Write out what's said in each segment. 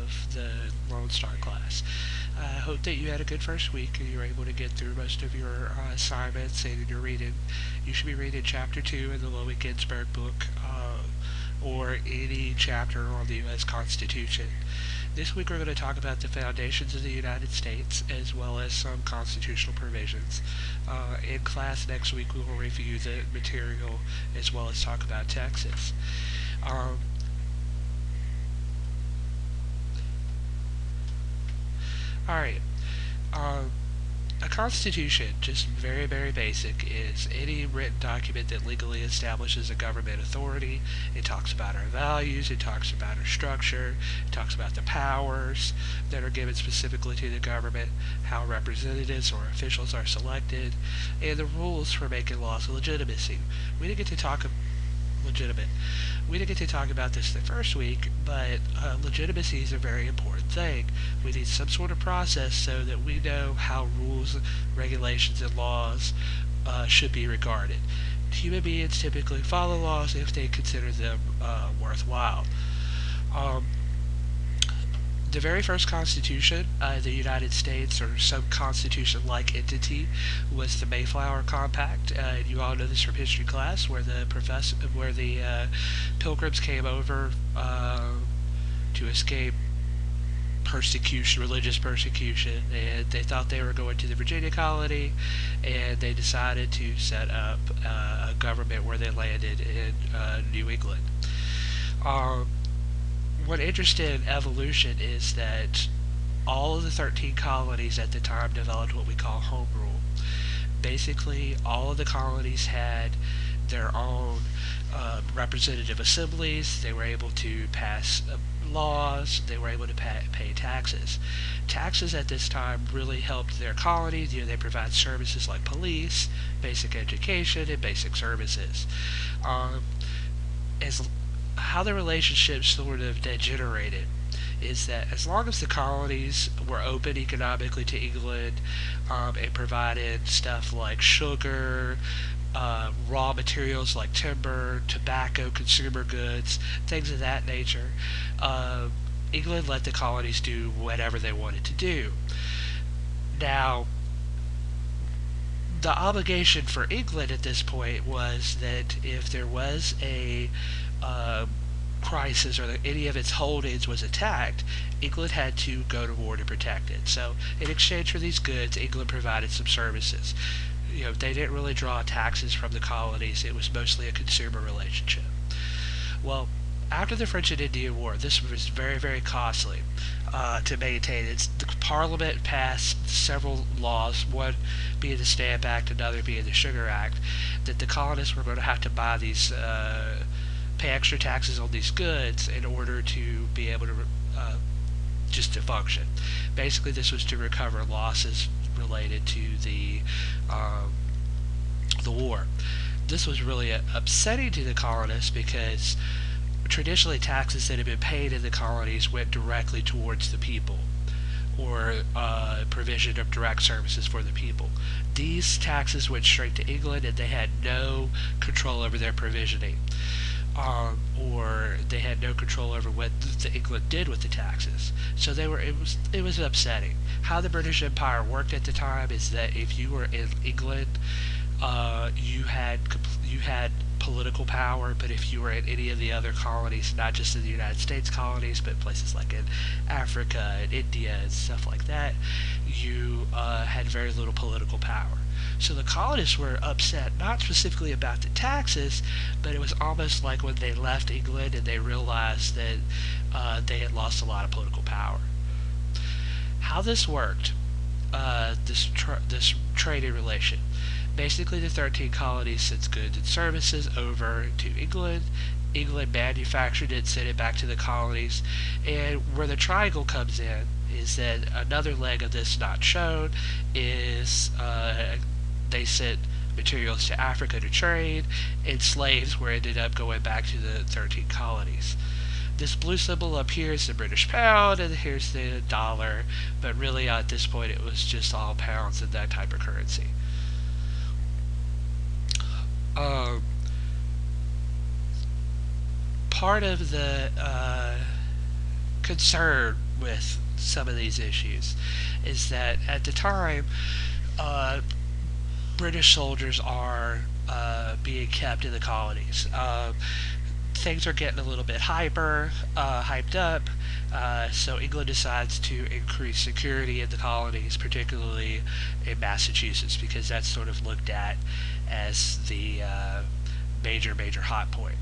of the Lone Star class. I hope that you had a good first week and you were able to get through most of your assignments and your reading. You should be reading Chapter 2 in the Lowick Ginsburg book or any chapter on the U.S. Constitution. This week we're going to talk about the foundations of the United States as well as some constitutional provisions. In class next week we will review the material as well as talk about Texas. Alright, a constitution, just very, very basic, is any written document that legally establishes a government authority. It talks about our values, it talks about our structure, it talks about the powers that are given specifically to the government, how representatives or officials are selected, and the rules for making laws of legitimacy. We didn't get to talk legitimate. We didn't get to talk about this the first week, but legitimacy is a very important thing. We need some sort of process so that we know how rules, regulations, and laws should be regarded. Human beings typically follow laws if they consider them worthwhile. The very first constitution of the United States, or some constitution-like entity, was the Mayflower Compact. You all know this from history class, where the Pilgrims came over to escape persecution, religious persecution, and they thought they were going to the Virginia colony, and they decided to set up a government where they landed in New England. One interest in evolution is that all of the 13 colonies at the time developed what we call home rule. Basically, all of the colonies had their own representative assemblies. They were able to pass laws. They were able to pay taxes. Taxes at this time really helped their colonies. They provide services like police, basic education, and basic services. How the relationship sort of degenerated is that as long as the colonies were open economically to England and provided stuff like sugar, raw materials like timber, tobacco, consumer goods, things of that nature, England let the colonies do whatever they wanted to do. Now, the obligation for England at this point was that if there was a crisis or that any of its holdings was attacked, England had to go to war to protect it. So in exchange for these goods, England provided some services. They didn't really draw taxes from the colonies. It was mostly a consumer relationship. Well, after the French and Indian War, this was very, very costly to maintain. The Parliament passed several laws, one being the Stamp Act, another being the Sugar Act, that the colonists were going to have to buy these, pay extra taxes on these goods in order to be able to just to function. Basically, this was to recover losses related to the war. This was really upsetting to the colonists because traditionally taxes that had been paid in the colonies went directly towards the people, or provision of direct services for the people. These taxes went straight to England, and they had no control over their provisioning, or they had no control over what England did with the taxes. So it was upsetting. How the British Empire worked at the time is that if you were in England, you had political power, but if you were in any of the other colonies, not just in the United States colonies, but places like in Africa and India and stuff like that, you had very little political power. So the colonists were upset, not specifically about the taxes, but it was almost like when they left England and they realized that they had lost a lot of political power. How this worked, this trading relation. Basically, the 13 colonies sent goods and services over to England. England manufactured it, sent it back to the colonies. And where the triangle comes in is that another leg of this not shown is they sent materials to Africa to trade, and slaves were ended up going back to the 13 colonies. This blue symbol up here is the British pound, and here's the dollar, but really at this point it was just all pounds and that type of currency. Part of the concern with some of these issues is that at the time, uh, British soldiers are being kept in the colonies. Things are getting a little bit hyped up. So England decides to increase security in the colonies, particularly in Massachusetts, because that's sort of looked at as the major hot point.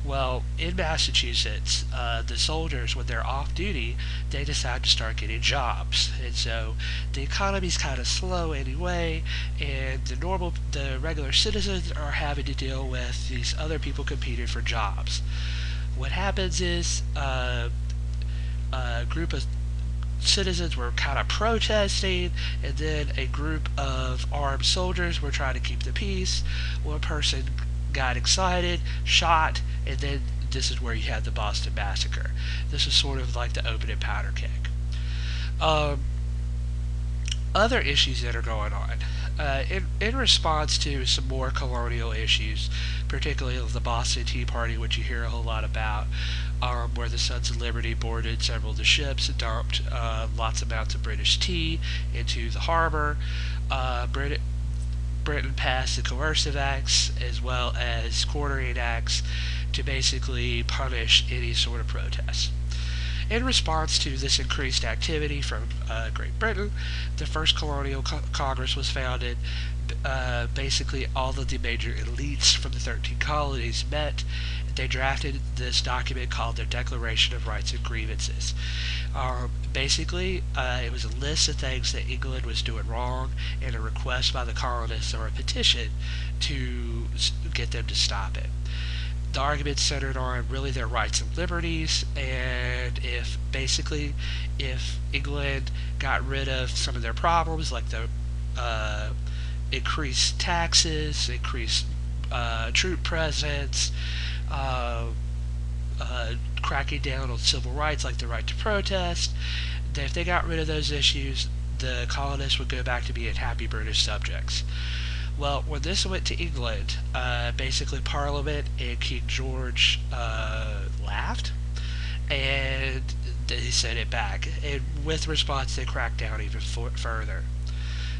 Well, in Massachusetts, the soldiers, when they're off duty, they decide to start getting jobs, and so the economy's kind of slow anyway, and the regular citizens are having to deal with these other people competing for jobs. What happens is a group of citizens were kind of protesting, and then a group of armed soldiers were trying to keep the peace. One person got excited, shot, and then this is where you had the Boston Massacre. This is sort of like the opening powder keg. Um, Other issues that are going on. In response to some more colonial issues, particularly the Boston Tea Party, which you hear a whole lot about, where the Sons of Liberty boarded several of the ships and dumped lots of amounts of British tea into the harbor. Britain passed the coercive acts as well as quartering acts to basically punish any sort of protest. In response to this increased activity from Great Britain, the first Colonial Congress was founded. Basically, all of the major elites from the 13 colonies met. They drafted this document called their Declaration of Rights and Grievances. Basically, it was a list of things that England was doing wrong and a request by the colonists or a petition to get them to stop it. The argument centered on really their rights and liberties, and if England got rid of some of their problems, like the increased taxes, increased troop presence, uh, cracking down on civil rights like the right to protest, if they got rid of those issues, the colonists would go back to being happy British subjects. Well, when this went to England, basically Parliament and King George laughed, and they sent it back. And with response, they cracked down even further.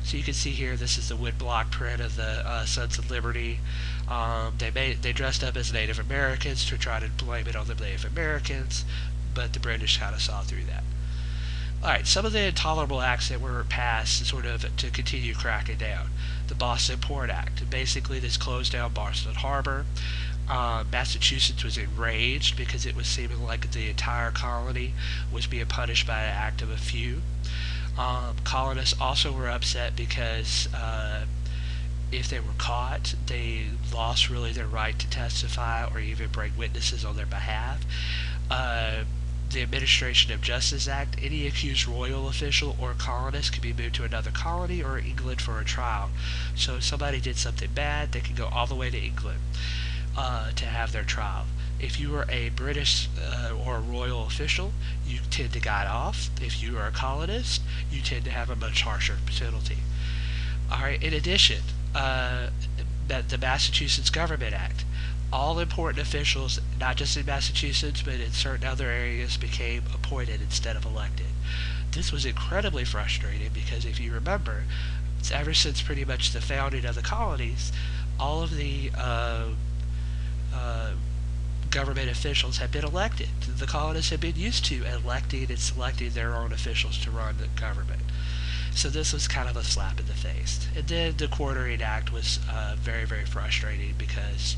So you can see here, this is the woodblock print of the Sons of Liberty. They dressed up as Native Americans to try to blame it on the Native Americans, but the British kind of saw through that. Alright, some of the intolerable acts that were passed sort of to continue cracking down. The Boston Port Act. Basically, this closed down Boston Harbor. Massachusetts was enraged because it was seeming like the entire colony was being punished by an act of a few. Colonists also were upset because if they were caught, they lost really their right to testify or even bring witnesses on their behalf. The Administration of Justice Act, any accused royal official or colonist could be moved to another colony or England for a trial. So if somebody did something bad, they could go all the way to England to have their trial. If you were a British or a royal official, you tend to get off. If you are a colonist, you tend to have a much harsher penalty. Alright, in addition, the Massachusetts Government Act. All important officials, not just in Massachusetts, but in certain other areas, became appointed instead of elected. This was incredibly frustrating because if you remember, ever since pretty much the founding of the colonies, all of the government officials have been elected. The colonists have been used to electing and selecting their own officials to run the government. So this was kind of a slap in the face. And then the Quartering Act was very, very frustrating because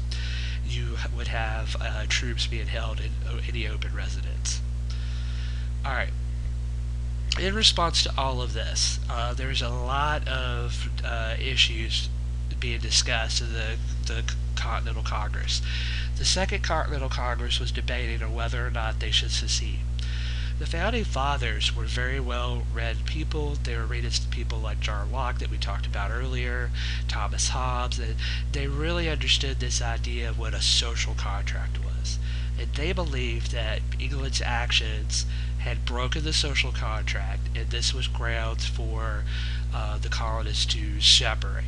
you would have troops being held in any open residence. Alright. In response to all of this, there's a lot of issues being discussed in the Continental Congress. The Second Continental Congress was debating on whether or not they should secede. The Founding Fathers were very well-read people. They were reading to people like John Locke that we talked about earlier, Thomas Hobbes, and they really understood this idea of what a social contract was. And they believed that England's actions had broken the social contract, and this was grounds for the colonists to separate.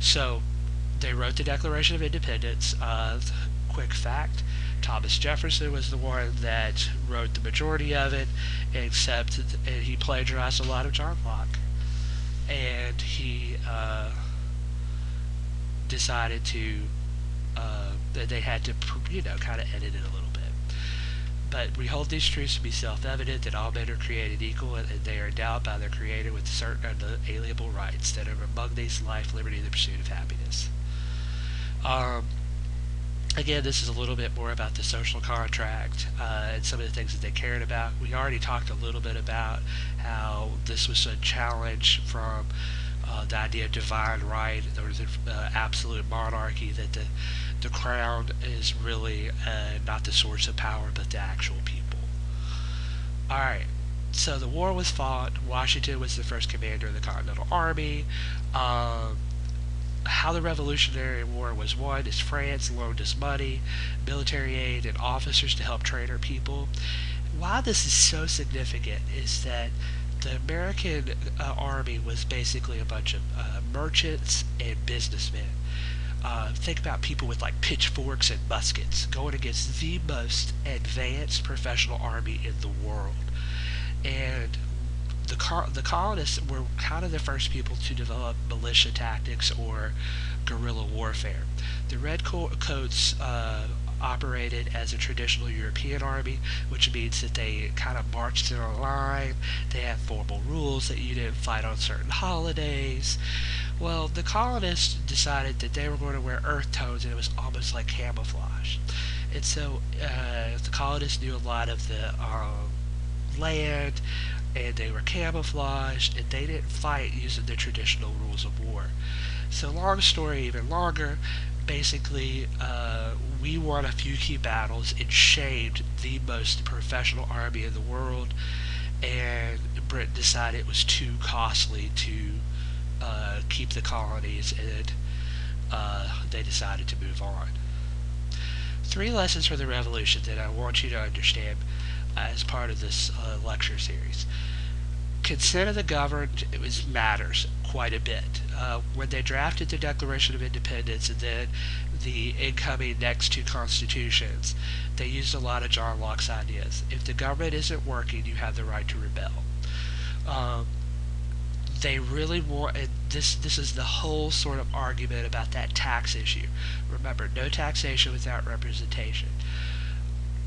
So they wrote the Declaration of Independence. Quick fact, Thomas Jefferson was the one that wrote the majority of it, except and he plagiarized a lot of John Locke, and he decided to that they had to kind of edit it a little bit. But we hold these truths to be self-evident that all men are created equal and they are endowed by their Creator with certain unalienable rights that are among these life, liberty, and the pursuit of happiness. Again, this is a little bit more about the social contract and some of the things that they cared about. We already talked a little bit about how this was a challenge from the idea of divine right or the absolute monarchy, that the crown is really not the source of power but the actual people. Alright, so the war was fought. Washington was the first commander of the Continental Army. How the Revolutionary War was won is France loaned us money, military aid, and officers to help train our people. Why this is so significant is that the American army was basically a bunch of merchants and businessmen. Think about people with like pitchforks and muskets going against the most advanced professional army in the world. And the colonists were kind of the first people to develop militia tactics or guerrilla warfare. The redcoats operated as a traditional European army, which means that they kind of marched in a line. They had formal rules that you didn't fight on certain holidays. Well, the colonists decided that they were going to wear earth tones, and it was almost like camouflage. And so the colonists knew a lot of the land, and they were camouflaged, and they didn't fight using the traditional rules of war. So long story even longer, basically we won a few key battles and shamed the most professional army in the world, and Britain decided it was too costly to keep the colonies, and they decided to move on. 3 lessons from the Revolution that I want you to understand as part of this lecture series. Consent of the governed matters quite a bit. When they drafted the Declaration of Independence and then the incoming next 2 constitutions, they used a lot of John Locke's ideas. If the government isn't working, you have the right to rebel. They really want, and this is the whole sort of argument about that tax issue. Remember, no taxation without representation.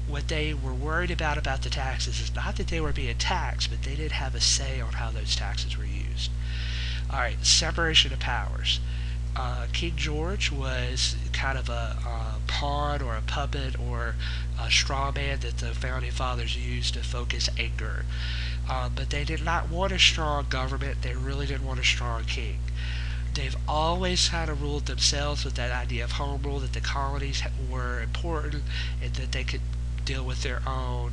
What they were worried about the taxes is not that they were being taxed, but they didn't have a say on how those taxes were used. Alright, separation of powers. King George was kind of a pawn or a puppet or a straw man that the Founding Fathers used to focus anger. But they did not want a strong government. They really didn't want a strong king. They've always kind of ruled themselves with that idea of home rule, that the colonies were important and that they could deal with their own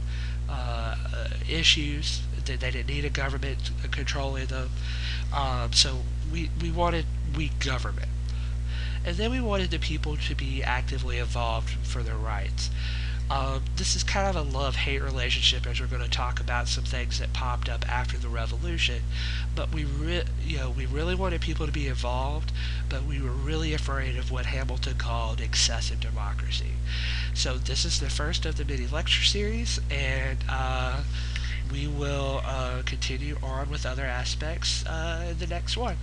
issues, that they didn't need a government controlling them. So we wanted weak government. And then we wanted the people to be actively involved for their rights. This is kind of a love-hate relationship, as we're going to talk about some things that popped up after the Revolution. But we really wanted people to be involved, but we were really afraid of what Hamilton called excessive democracy. So this is the first of the mini lecture series, and we will continue on with other aspects in the next one.